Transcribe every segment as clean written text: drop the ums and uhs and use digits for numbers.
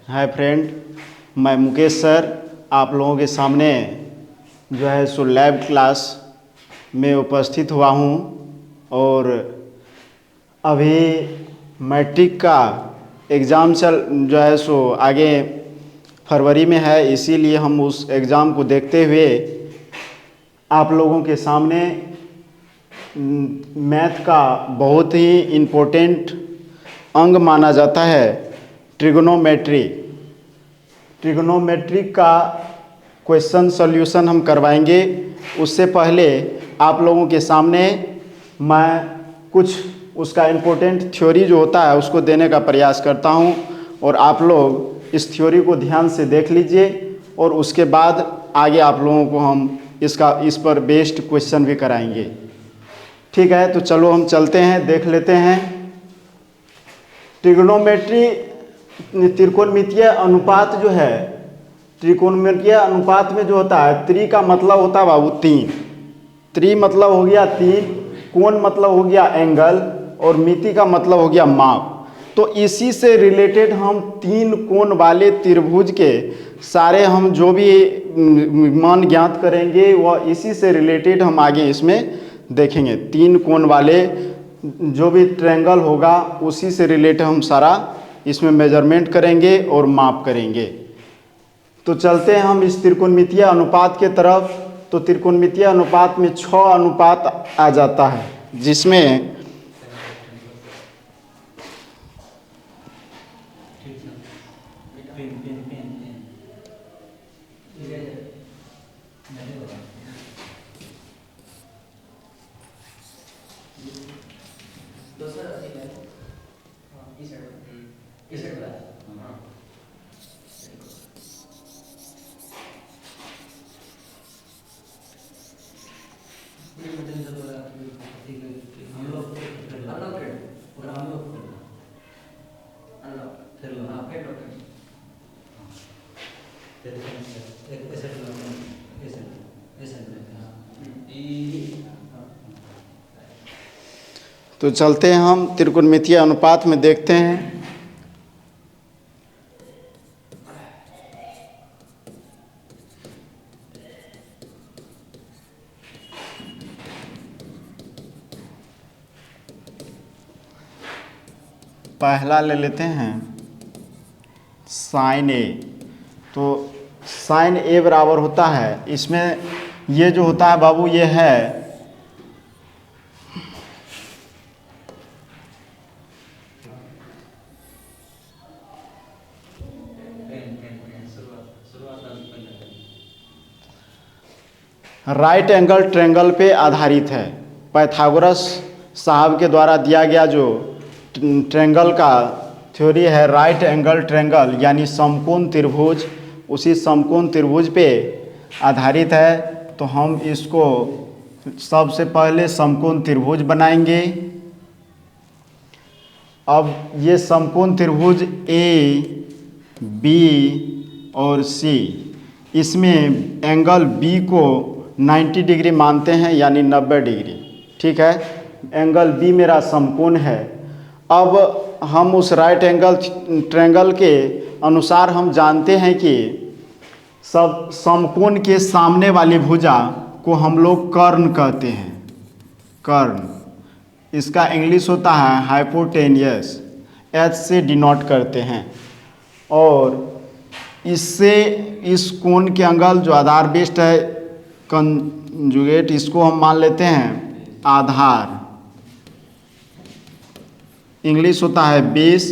Hi friend, मैं Mukesh sir आप लोगों के सामने जो है सो लैब क्लास में उपस्थित हुआ हूँ। और अभी मैट्रिक का एग्ज़ाम जो है सो आगे फरवरी में है, इसीलिए हम उस एग्ज़ाम को देखते हुए आप लोगों के सामने मैथ का बहुत ही इम्पोर्टेंट अंग माना जाता है ट्रिग्नोमेट्री। ट्रिग्नोमेट्री का क्वेश्चन सॉल्यूशन हम करवाएंगे। उससे पहले आप लोगों के सामने मैं कुछ उसका इम्पोर्टेंट थ्योरी जो होता है उसको देने का प्रयास करता हूं, और आप लोग इस थ्योरी को ध्यान से देख लीजिए और उसके बाद आगे आप लोगों को हम इस पर बेस्ड क्वेश्चन भी कराएंगे। ठीक है, तो चलो हम चलते हैं, देख लेते हैं। ट्रिग्नोमेट्री त्रिकोणमितीय अनुपात जो है, त्रिकोणमितीय अनुपात में जो होता है, त्रि का मतलब होता है बाबू तीन। त्रि मतलब हो गया तीन, कोण मतलब हो गया एंगल, और मिति का मतलब हो गया माप। तो इसी से रिलेटेड हम तीन कोण वाले त्रिभुज के सारे हम जो भी मान ज्ञात करेंगे वह इसी से रिलेटेड हम आगे इसमें देखेंगे। तीन कोण वाले जो भी ट्रायंगल होगा उसी से रिलेटेड हम सारा इसमें मेजरमेंट करेंगे और माप करेंगे। तो चलते हैं हम इस त्रिकोणमितीय अनुपात के तरफ। तो त्रिकोणमितीय अनुपात में 6 अनुपात आ जाता है, जिसमें तो चलते हैं हम त्रिकोणमितीय अनुपात में देखते हैं। पहला ले लेते हैं साइन ए। तो साइन ए बराबर होता है, इसमें ये जो होता है बाबू ये है राइट एंगल ट्रायंगल पे आधारित है। पाइथागोरस साहब के द्वारा दिया गया जो ट्रायंगल का थ्योरी है राइट एंगल ट्रायंगल यानी समकोण त्रिभुज, उसी समकोण त्रिभुज पे आधारित है। तो हम इसको सबसे पहले समकोण त्रिभुज बनाएंगे। अब ये समकोण त्रिभुज ए बी और सी, इसमें एंगल बी को 90 डिग्री मानते हैं यानी 90 डिग्री। ठीक है, एंगल बी मेरा समकोण है। अब हम उस राइट एंगल ट्रायंगल के अनुसार हम जानते हैं कि सब समकोण के सामने वाली भुजा को हम लोग कर्ण कहते हैं। कर्ण, इसका इंग्लिश होता है हाइपोटेनियस, एच से डिनोट करते हैं। और इससे इस कोण के एंगल जो आधार बेस्ड है कंजुगेट, इसको हम मान लेते हैं आधार। इंग्लिश होता है बेस,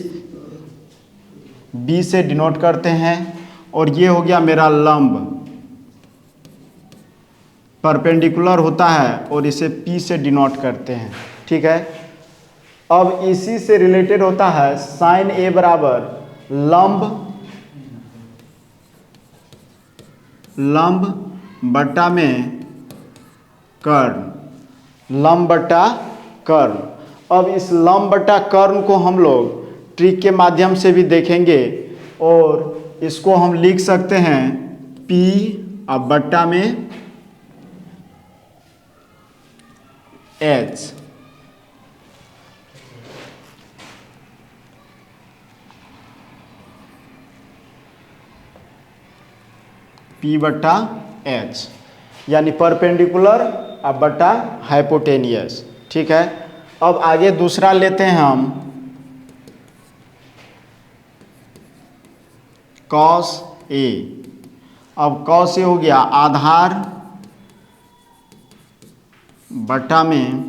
बी से डिनोट करते हैं। और ये हो गया मेरा लंब, परपेंडिकुलर होता है और इसे पी से डिनोट करते हैं। ठीक है, अब इसी से रिलेटेड होता है साइन ए बराबर लंब बट्टा में कर्ण, लंब बट्टा कर्ण। अब इस लंब बट्टा कर्ण को हम लोग ट्रिक के माध्यम से भी देखेंगे, और इसको हम लिख सकते हैं P अब बट्टा में H। P बटा H, यानी परपेंडिकुलर अब बटा हाइपोटेनियस। ठीक है, अब आगे दूसरा लेते हैं हम कॉस ए। अब कॉस ए हो गया आधार बटा में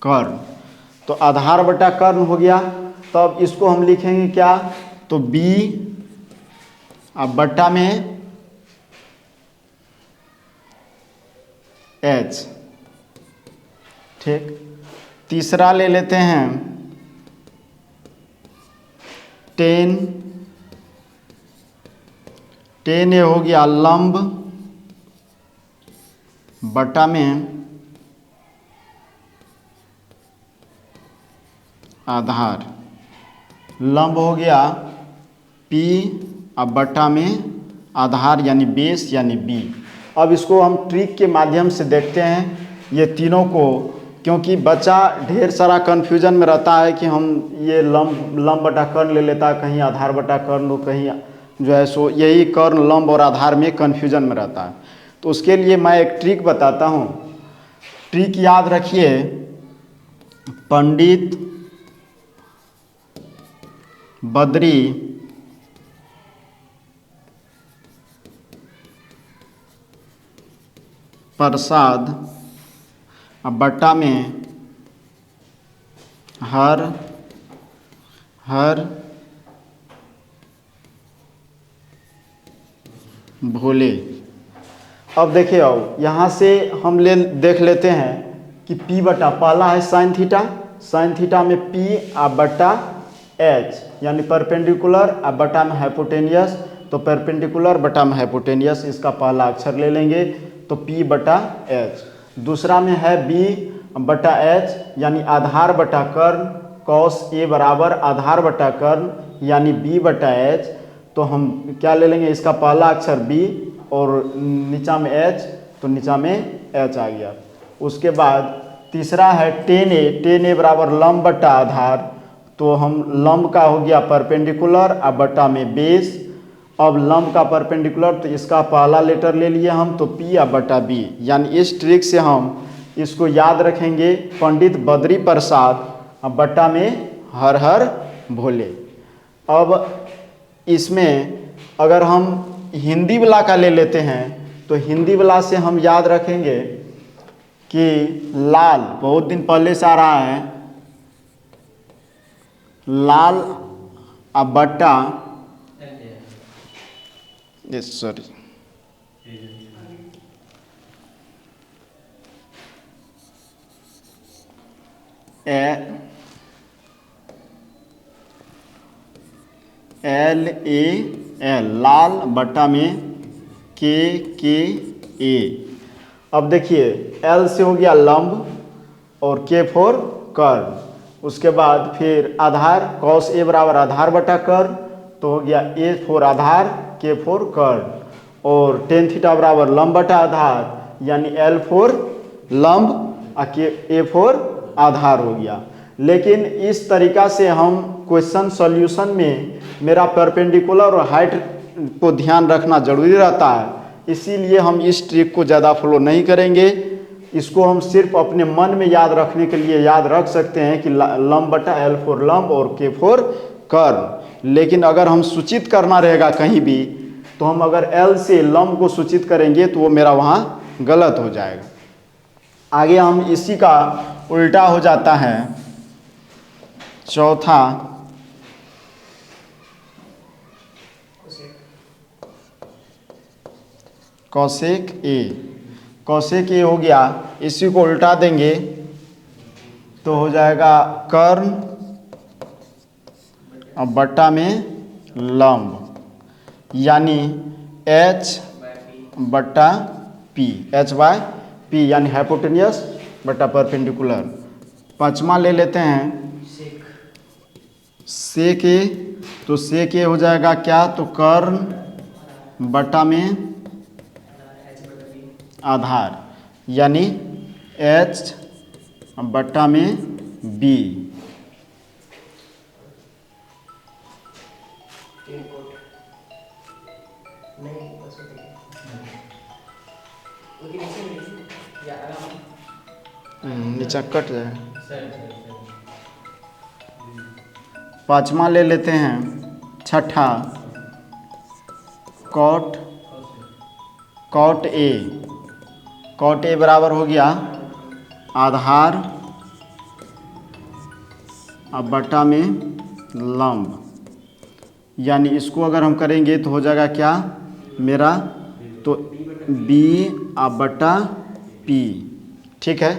कर्ण, तो आधार बटा कर्ण हो गया। तब इसको हम लिखेंगे क्या, तो B अब बटा में H। ठीक, तीसरा ले लेते हैं टेन ये हो गया लंब बटा में आधार, लंब हो गया P अब बटा में आधार यानी बेस यानी B। अब इसको हम ट्रिक के माध्यम से देखते हैं ये तीनों को, क्योंकि बच्चा ढेर सारा कन्फ्यूजन में रहता है कि हम ये लंब बटा कर्ण ले लेता है, कहीं आधार बटा कर्ण हो, कहीं जो है सो यही कर्ण लंब और आधार में कन्फ्यूजन में रहता है। तो उसके लिए मैं एक ट्रिक बताता हूँ। ट्रिक याद रखिए, पंडित बद्री प्रसाद बटा में हर भोले। अब देखिए, अब यहाँ से हम देख लेते हैं कि P बटा पहला है साइन थीटा में P अब बटा H, यानी परपेंडिकुलर अब बटा में हाइपोटेनियस, तो परपेंडिकुलर बटा में हाइपोटेनियस इसका पहला अक्षर ले लेंगे, तो P बटा H। दूसरा में है B बटा H, यानी आधार बटा कर्ण, कॉस A बराबर आधार बटा कर्ण यानी B बटा H। तो हम क्या ले लेंगे, इसका पहला अक्षर B और नीचा में H, तो नीचा में H आ गया। उसके बाद तीसरा है टेन ए बराबर लंब बटा आधार, तो हम लंब का हो गया परपेंडिकुलर अब बटा में बेस। अब लंब का परपेंडिकुलर, तो इसका पहला लेटर ले लिए हम, तो P अब बटा B। यानी इस ट्रिक से हम इसको याद रखेंगे, पंडित बद्री प्रसाद अब बटा में हर भोले। अब इसमें अगर हम हिंदी वाला का ले लेते हैं, तो हिंदी वाला से हम याद रखेंगे कि लाल बहुत दिन पहले से आ रहा है, लाल अब बटा सॉरी एल लाल बटा में के ए। अब देखिए L से हो गया लंब और K फोर कर्ण। उसके बाद फिर आधार कॉस A बराबर आधार बटा कर्ण, तो हो गया A फोर आधार K फोर कर्ण, और टेन थीटा बराबर लंब बटा आधार यानी L फोर लंब और A फोर आधार हो गया। लेकिन इस तरीका से हम क्वेश्चन सॉल्यूशन में मेरा परपेंडिकुलर और हाइट को ध्यान रखना जरूरी रहता है, इसीलिए हम इस ट्रिक को ज़्यादा फॉलो नहीं करेंगे। इसको हम सिर्फ अपने मन में याद रखने के लिए याद रख सकते हैं कि लंब बटा L फोर लंब और K फोर कर्ण। लेकिन अगर हम सूचित करना रहेगा कहीं भी, तो हम अगर L से लंब को सूचित करेंगे तो वो मेरा वहाँ गलत हो जाएगा। आगे हम इसी का उल्टा हो जाता है, चौथा कौशिक ए हो गया, इसी को उल्टा देंगे तो हो जाएगा कर्ण और बट्टा में लंब यानी H बट्टा P, H बाय P यानी हाइपोटेनियस बट्टा परपेंडिकुलर। पांचवा ले लेते हैं सेक ए, तो सेक ए हो जाएगा क्या, तो कर्ण बट्टा में आधार यानी H बट्टा में B। नीचा कट जाए। पाँचवा ले लेते हैं, छठा कॉट ए। कॉट ए बराबर हो गया आधार अब बटा में लंब, यानी इसको अगर हम करेंगे तो हो जाएगा क्या मेरा, तो बी अब बटा पी। ठीक है।